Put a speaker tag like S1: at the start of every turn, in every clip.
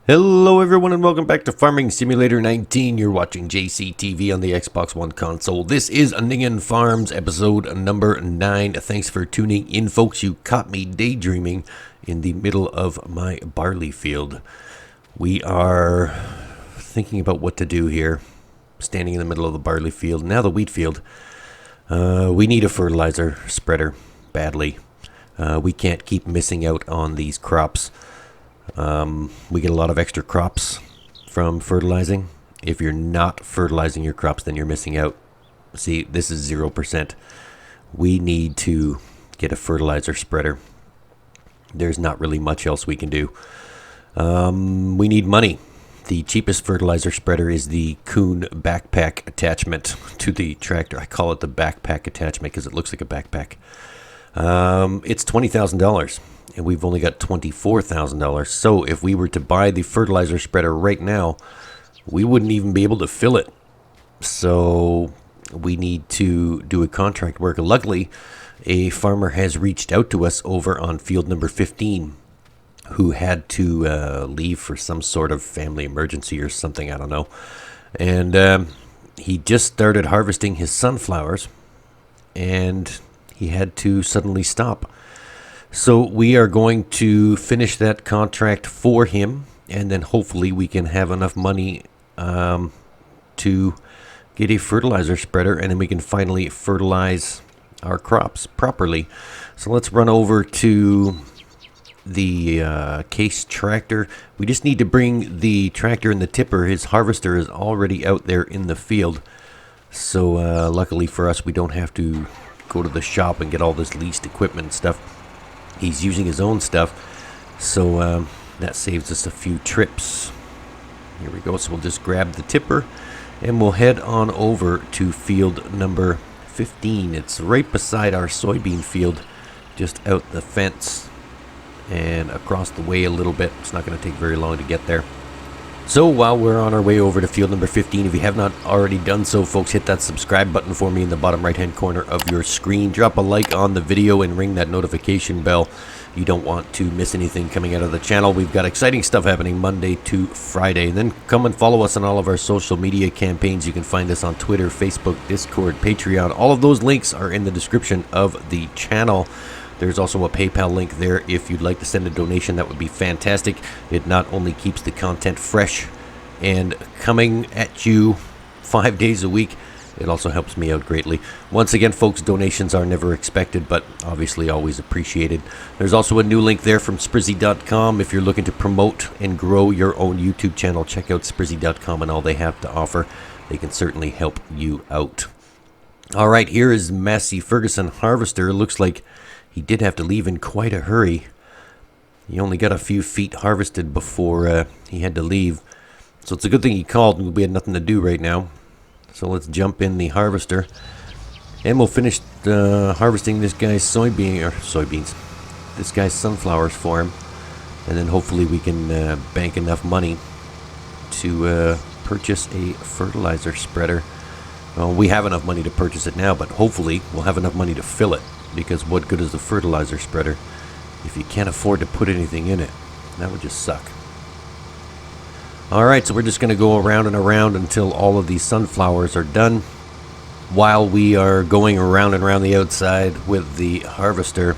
S1: Hello everyone and welcome back to Farming Simulator 19. You're watching JCTV on the Xbox One console. This is Ninghan Farms episode number 9. Thanks for tuning in, folks. You caught me daydreaming in the middle of my barley field. We are thinking about what to do here. Standing in the middle of the barley field, now the wheat field. We need a fertilizer spreader badly. We can't keep missing out on these crops. We get a lot of extra crops from fertilizing. If you're not fertilizing your crops, then you're missing out. See, this is 0%. We need to get a fertilizer spreader. There's not really much else we can do. We need money. The cheapest fertilizer spreader is the Kuhn backpack attachment to the tractor. I call it the backpack attachment because it looks like a backpack. It's $20,000. And we've only got $24,000. So if we were to buy the fertilizer spreader right now, we wouldn't even be able to fill it. So we need to do a contract work. Luckily, a farmer has reached out to us over on field number 15 who had to leave for some sort of family emergency or something, I don't know. And he just started harvesting his sunflowers and he had to suddenly stop. So we are going to finish that contract for him, and then hopefully we can have enough money to get a fertilizer spreader, and then we can finally fertilize our crops properly. So let's run over to the case tractor. We just need to bring the tractor and the tipper. His harvester is already out there in the field. So luckily for us, we don't have to go to the shop and get all this leased equipment and stuff. He's using his own stuff, so that saves us a few trips. Here we go. So we'll just grab the tipper and we'll head on over to field number 15. It's right beside our soybean field, just out the fence and across the way a little bit. It's not going to take very long to get there. So while we're on our way over to field number 15, if you have not already done so, folks, hit that subscribe button for me in the bottom right hand corner of your screen. Drop a like on the video and ring that notification bell. You don't want to miss anything coming out of the channel. We've got exciting stuff happening Monday to Friday. Then come and follow us on all of our social media campaigns. You can find us on Twitter, Facebook, Discord, Patreon. All of those links are in the description of the channel. There's also a PayPal link there if you'd like to send a donation. That would be fantastic. It not only keeps the content fresh and coming at you 5 days a week, it also helps me out greatly. Once again, folks, donations are never expected, but obviously always appreciated. There's also a new link there from Sprizzy.com. If you're looking to promote and grow your own YouTube channel, check out Sprizzy.com and all they have to offer. They can certainly help you out. All right, here is Massey Ferguson Harvester. It looks like he did have to leave in quite a hurry. He only got a few feet harvested before he had to leave. So it's a good thing he called. We had nothing to do right now. So let's jump in the harvester. And we'll finish harvesting this guy's soybeans. This guy's sunflowers for him. And then hopefully we can bank enough money to purchase a fertilizer spreader. Well, we have enough money to purchase it now, but hopefully we'll have enough money to fill it. Because what good is the fertilizer spreader if you can't afford to put anything in it? That would just suck. Alright, so we're just going to go around and around until all of these sunflowers are done. While we are going around and around the outside with the harvester,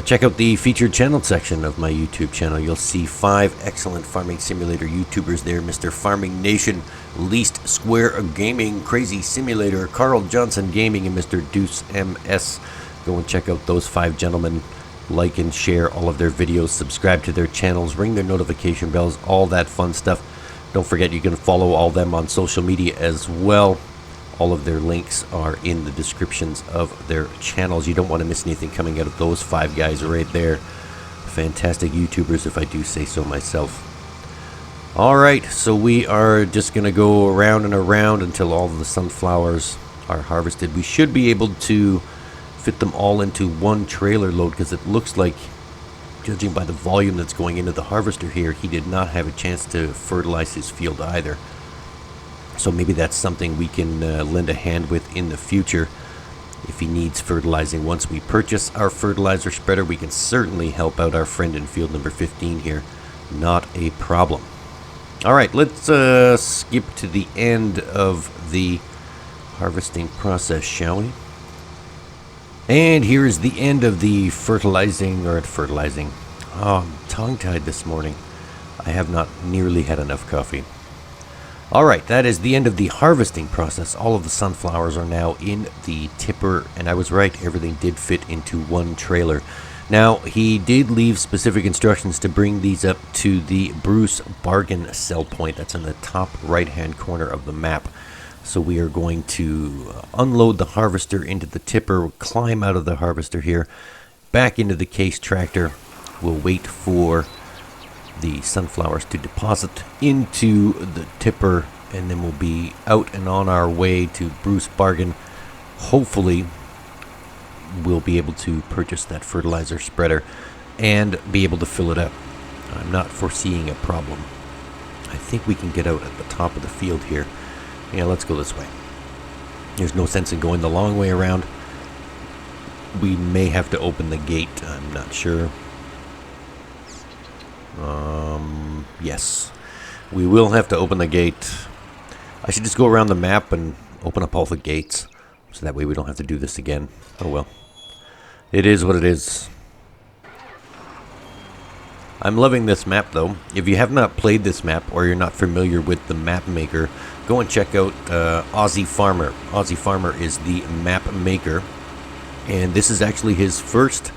S1: check out the featured channel section of my YouTube channel. You'll see 5 excellent Farming Simulator YouTubers there. Mr. Farming Nation, Least Square Gaming, Crazy Simulator, Carl Johnson Gaming, and Mr. Deuce MS. Go and check out those 5 gentlemen. Like and share all of their videos. Subscribe to their channels. Ring their notification bells. All that fun stuff. Don't forget you can follow all of them on social media as well. All of their links are in the descriptions of their channels. You don't want to miss anything coming out of those 5 guys right there. Fantastic YouTubers, if I do say so myself. Alright, so we are just going to go around and around until all of the sunflowers are harvested. We should be able to fit them all into one trailer load because it looks like, judging by the volume that's going into the harvester here, he did not have a chance to fertilize his field either. So maybe that's something we can lend a hand with in the future if he needs fertilizing. Once we purchase our fertilizer spreader, we can certainly help out our friend in field number 15 here. Not a problem. All right, let's skip to the end of the harvesting process, shall we? And here is the end of the fertilizing. Oh, I'm tongue-tied this morning. I have not nearly had enough coffee. All right, that is the end of the harvesting process. All of the sunflowers are now in the tipper, and I was right, everything did fit into one trailer. Now, he did leave specific instructions to bring these up to the Bruce Bargain sell point. That's in the top right-hand corner of the map. So we are going to unload the harvester into the tipper, climb out of the harvester here, back into the case tractor. We'll wait for the sunflowers to deposit into the tipper, and then we'll be out and on our way to Bruce Bargain. Hopefully, we'll be able to purchase that fertilizer spreader and be able to fill it up. I'm not foreseeing a problem. I think we can get out at the top of the field here. Yeah, let's go this way. There's no sense in going the long way around. We may have to open the gate. I'm not sure. Yes. We will have to open the gate. I should just go around the map and open up all the gates. So that way we don't have to do this again. Oh well. It is what it is. I'm loving this map though. If you have not played this map or you're not familiar with the map maker, go and check out Aussie Farmer. Aussie Farmer is the map maker, and this is actually his first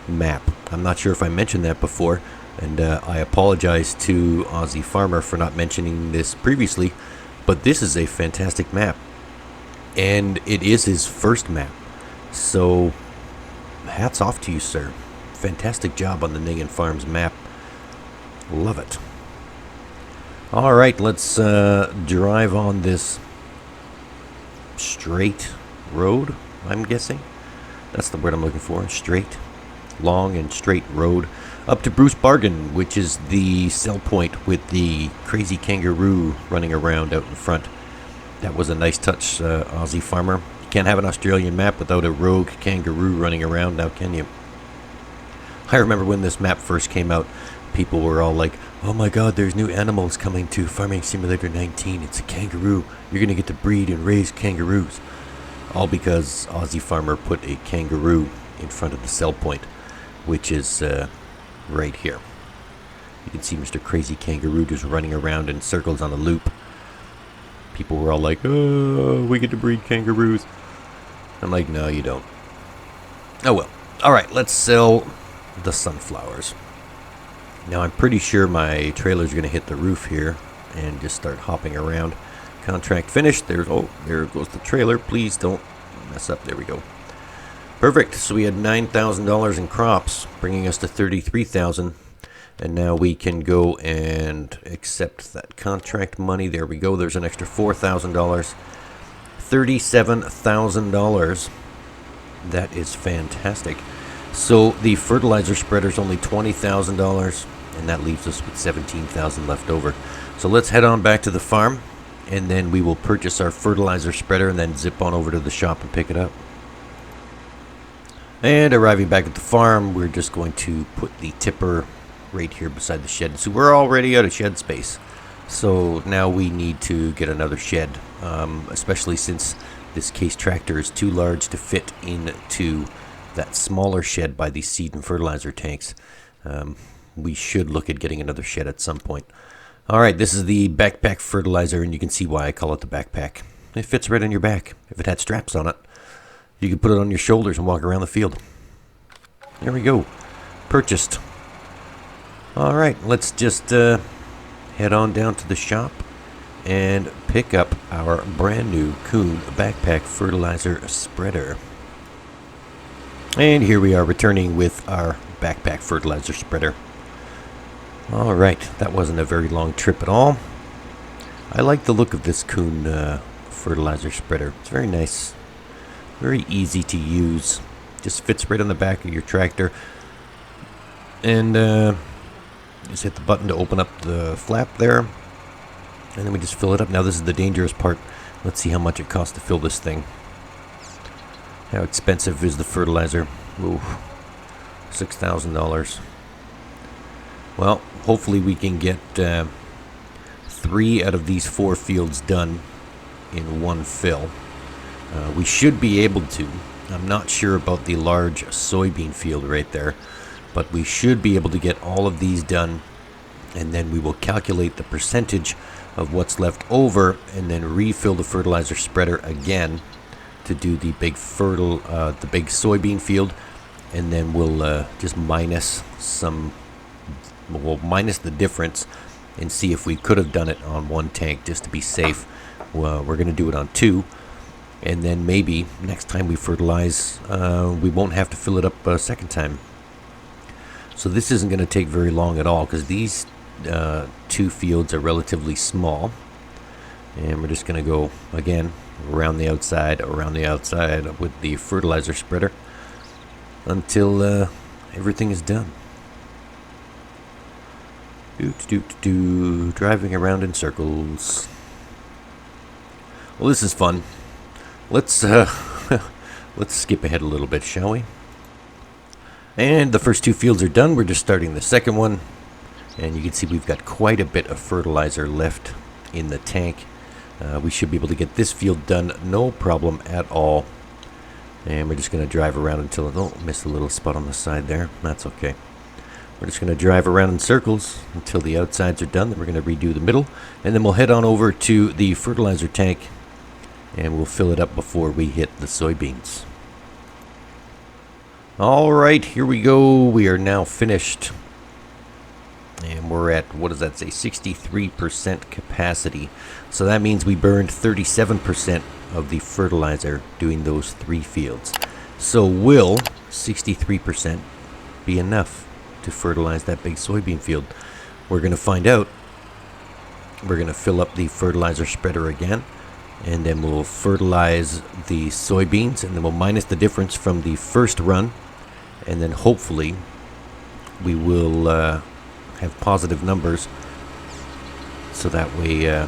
S1: map. I'm not sure if I mentioned that before, and I apologize to Aussie Farmer for not mentioning this previously, but this is a fantastic map, and it is his first map. So hats off to you, sir. Fantastic job on the Ninghan Farms map. Love it. Alright, let's drive on this straight road, I'm guessing. That's the word I'm looking for. Straight, long and straight road up to Bruce Bargain, which is the sell point with the crazy kangaroo running around out in front. That was a nice touch, Aussie Farmer. You can't have an Australian map without a rogue kangaroo running around, now can you? I remember when this map first came out, people were all like, oh my god, there's new animals coming to Farming Simulator 19. It's a kangaroo. You're going to get to breed and raise kangaroos. All because Aussie Farmer put a kangaroo in front of the sell point, which is right here. You can see Mr. Crazy Kangaroo just running around in circles on a loop. People were all like, oh, we get to breed kangaroos. I'm like, no, you don't. Oh well. Alright, let's sell the sunflowers. Now I'm pretty sure my trailer's going to hit the roof here and just start hopping around. Contract finished. There goes the trailer. Please don't mess up. There we go. Perfect. So we had $9,000 in crops, bringing us to $33,000. And now we can go and accept that contract money. There we go. There's an extra $4,000. $37,000. That is fantastic. So the fertilizer spreader is only $20,000, and that leaves us with $17,000 left over. So let's head on back to the farm, and then we will purchase our fertilizer spreader and then zip on over to the shop and pick it up. And arriving back at the farm, we're just going to put the tipper right here beside the shed. So we're already out of shed space. So now we need to get another shed, especially since this case tractor is too large to fit into that smaller shed by these seed and fertilizer tanks. We should look at getting another shed at some point. Alright, this is the backpack fertilizer, and you can see why I call it the backpack. It fits right on your back. If it had straps on it, you could put it on your shoulders and walk around the field. There we go. Purchased. Alright, let's just head on down to the shop and pick up our brand new Kuhn backpack fertilizer spreader. And here we are returning with our backpack fertilizer spreader. Alright, that wasn't a very long trip at all. I like the look of this Kuhn fertilizer spreader. It's very nice. Very easy to use. Just fits right on the back of your tractor. And just hit the button to open up the flap there. And then we just fill it up. Now this is the dangerous part. Let's see how much it costs to fill this thing. How expensive is the fertilizer? Ooh, $6,000. Well, hopefully we can get 3 out of these 4 fields done in one fill. We should be able to. I'm not sure about the large soybean field right there, but we should be able to get all of these done, and then we will calculate the percentage of what's left over and then refill the fertilizer spreader again to do the big soybean field, and then we'll just minus the difference and see if we could have done it on 1 tank just to be safe. We're going to do it on 2, and then maybe next time we fertilize, we won't have to fill it up a second time. So this isn't going to take very long at all, because these 2 fields are relatively small, and we're just going to go again around the outside with the fertilizer spreader until everything is done. Driving around in circles. Well, this is fun. Let's let's skip ahead a little bit, shall we? And the first 2 fields are done. We're just starting the second one, and you can see we've got quite a bit of fertilizer left in the tank. We should be able to get this field done no problem at all. And we're just going to drive around until... Oh, missed a little spot on the side there. That's okay. We're just going to drive around in circles until the outsides are done. Then we're going to redo the middle. And then we'll head on over to the fertilizer tank, and we'll fill it up before we hit the soybeans. All right, here we go. We are now finished. And we're at, what does that say, 63% capacity. So that means we burned 37% of the fertilizer doing those 3 fields. So will 63% be enough to fertilize that big soybean field? We're going to find out. We're going to fill up the fertilizer spreader again, and then we'll fertilize the soybeans, and then we'll minus the difference from the first run, and then hopefully we will have positive numbers, so that way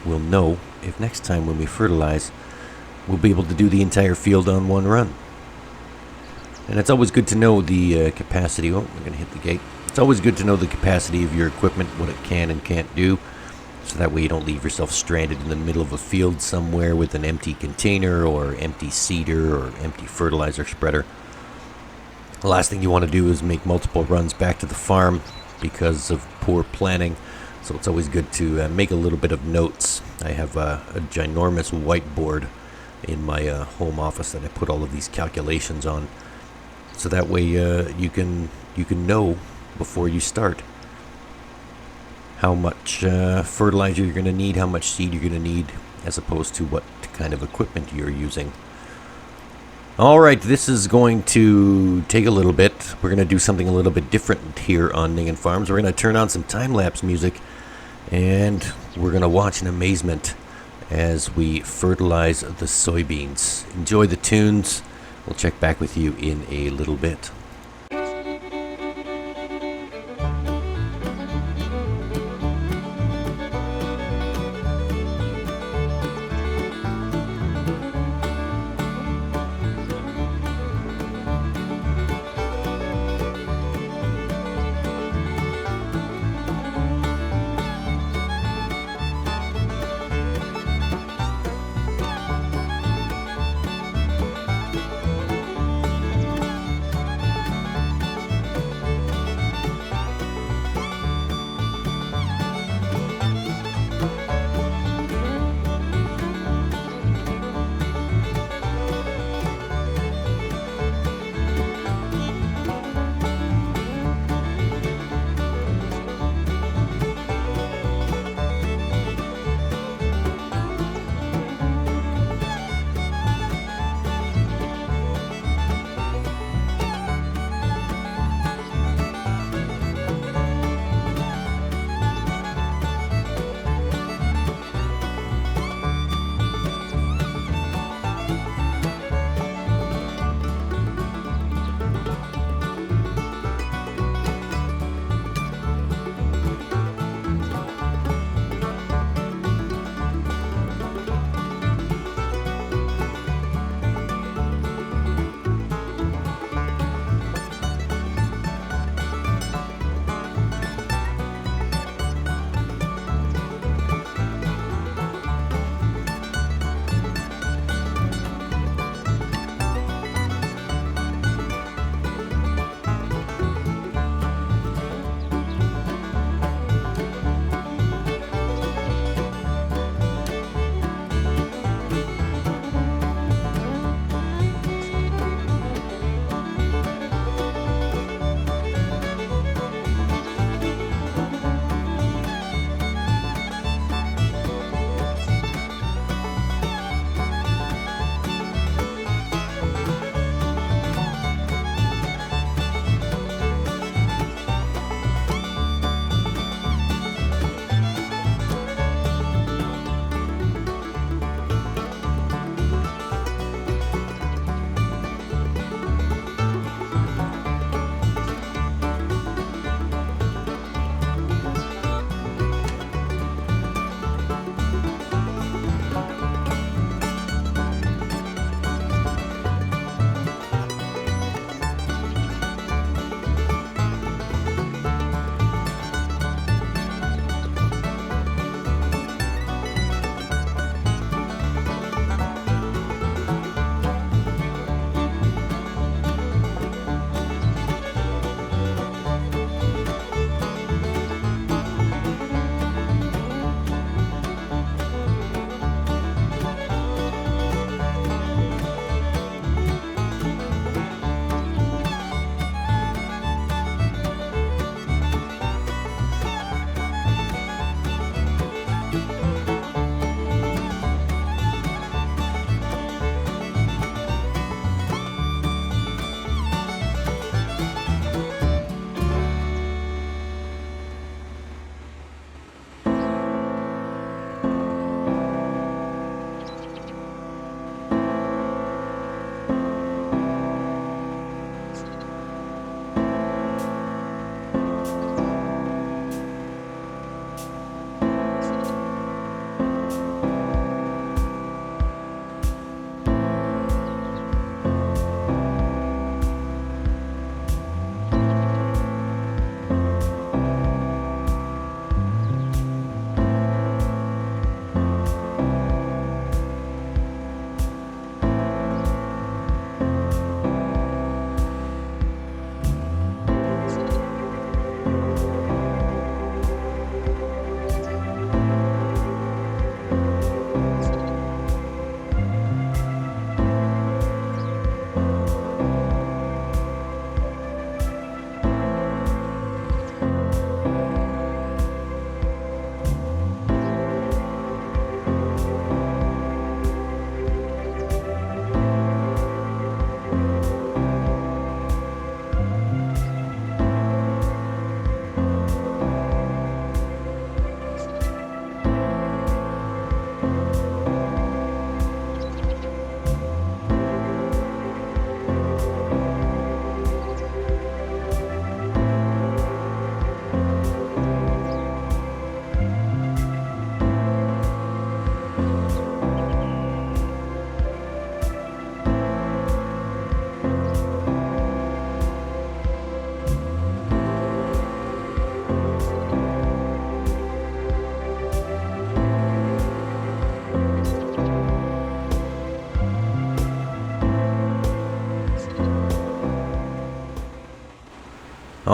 S1: we'll know if next time when we fertilize, we'll be able to do the entire field on 1 run. And it's always good to know the capacity. Oh, we're going to hit the gate. It's always good to know the capacity of your equipment, what it can and can't do, so that way you don't leave yourself stranded in the middle of a field somewhere with an empty container or empty seeder or empty fertilizer spreader. The last thing you want to do is make multiple runs back to the farm because of poor planning. So it's always good to make a little bit of notes. I have a ginormous whiteboard in my home office that I put all of these calculations on. So that way you can know before you start how much fertilizer you're going to need, how much seed you're going to need, as opposed to what kind of equipment you're using. Alright, this is going to take a little bit. We're going to do something a little bit different here on Ninghan Farms. We're going to turn on some time-lapse music, and we're going to watch in amazement as we fertilize the soybeans. Enjoy the tunes. We'll check back with you in a little bit.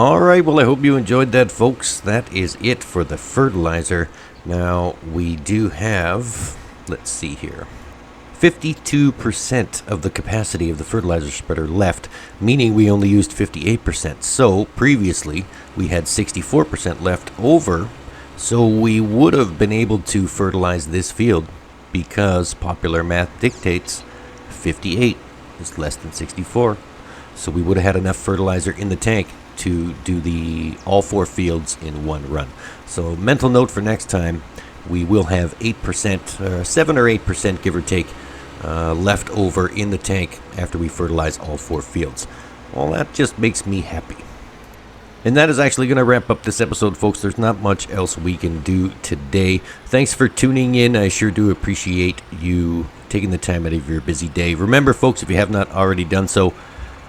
S1: Alright, well I hope you enjoyed that, folks. That is it for the fertilizer. Now, we do have, let's see here, 52% of the capacity of the fertilizer spreader left, meaning we only used 58%. So, previously, we had 64% left over, so we would have been able to fertilize this field because popular math dictates 58 is less than 64. So we would have had enough fertilizer in the tank to do all 4 fields in one run. So mental note for next time, we will have 8%, 7 or 8% give or take, left over in the tank after we fertilize all 4 fields. Well, that just makes me happy. And that is actually going to wrap up this episode, folks. There's not much else we can do today. Thanks for tuning in. I sure do appreciate you taking the time out of your busy day. Remember, folks, if you have not already done so,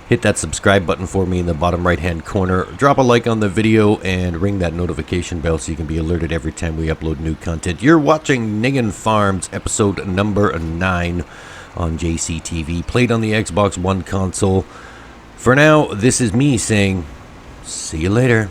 S1: hit that subscribe button for me in the bottom right-hand corner. Drop a like on the video and ring that notification bell so you can be alerted every time we upload new content. You're watching Ninghan Farms, episode number 9 on JCTV, played on the Xbox One console. For now, this is me saying, see you later.